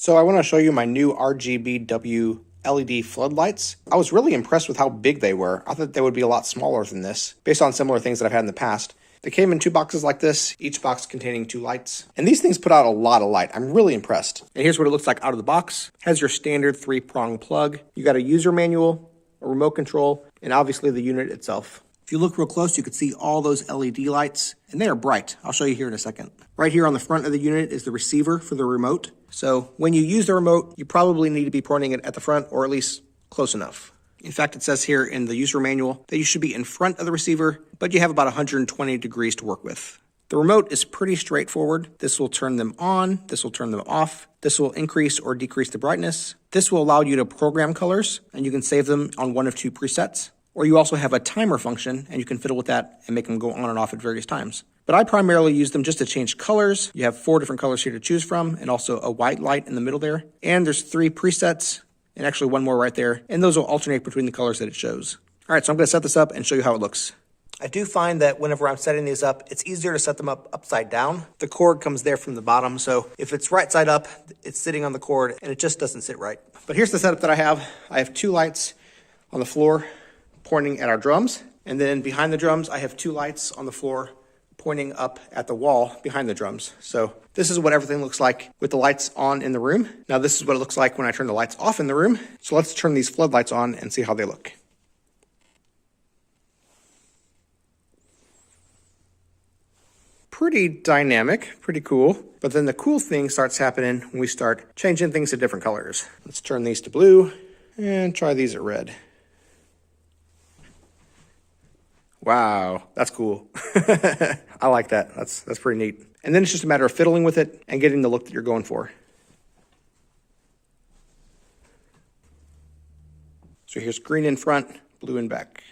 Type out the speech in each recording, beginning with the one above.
So I want to show you my new RGBW LED floodlights. I was really impressed with how big they were. I thought they would be a lot smaller than this, based on similar things that I've had in the past. They came in 2 boxes like this, each box containing 2 lights. And these things put out a lot of light. I'm really impressed. And here's what it looks like out of the box. It has your standard 3-prong plug. You got a user manual, a remote control, and obviously the unit itself. If you look real close, you can see all those LED lights, and they are bright. I'll show you here in a second. Right here on the front of the unit is the receiver for the remote. So when you use the remote, you probably need to be pointing it at the front, or at least close enough. In fact, it says here in the user manual that you should be in front of the receiver, but you have about 120 degrees to work with. The remote is pretty straightforward. This will turn them on, this will turn them off, this will increase or decrease the brightness. This will allow you to program colors, and you can save them on one of 2 presets. Or you also have a timer function, and you can fiddle with that and make them go on and off at various times. But I primarily use them just to change colors. You have 4 different colors here to choose from, and also a white light in the middle there. And there's 3 presets, and actually 1 more right there, and those will alternate between the colors that it shows. All right, so I'm gonna set this up and show you how it looks. I do find that whenever I'm setting these up, it's easier to set them up upside down. The cord comes there from the bottom, so if it's right side up, it's sitting on the cord, and it just doesn't sit right. But here's the setup that I have. I have 2 lights on the floor pointing at our drums, and then behind the drums, I have 2 lights on the floor pointing up at the wall behind the drums. So this is what everything looks like with the lights on in the room. Now this is what it looks like when I turn the lights off in the room. So let's turn these floodlights on and see how they look. Pretty dynamic, pretty cool. But then the cool thing starts happening when we start changing things to different colors. Let's turn these to blue and try these at red. Wow, that's cool. I like that. That's pretty neat. And then it's just a matter of fiddling with it and getting the look that you're going for. So here's green in front, blue in back.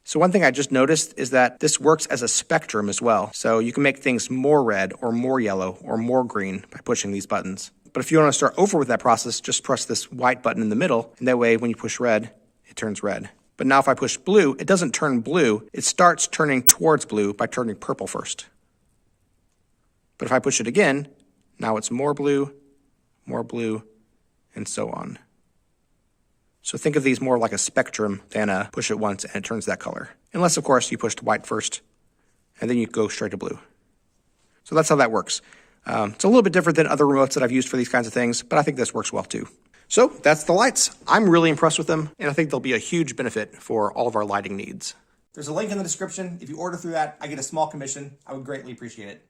So one thing I just noticed is that this works as a spectrum as well. So you can make things more red or more yellow or more green by pushing these buttons. But if you want to start over with that process, just press this white button in the middle, and that way when you push red, it turns red. But now if I push blue, it doesn't turn blue. It starts turning towards blue by turning purple first. But if I push it again, now it's more blue, and so on. So think of these more like a spectrum than a push it once and it turns that color. Unless, of course, you pushed white first, and then you go straight to blue. So that's how that works. It's a little bit different than other remotes that I've used for these kinds of things, but I think this works well too. So that's the lights. I'm really impressed with them, and I think they'll be a huge benefit for all of our lighting needs. There's a link in the description. If you order through that, I get a small commission. I would greatly appreciate it.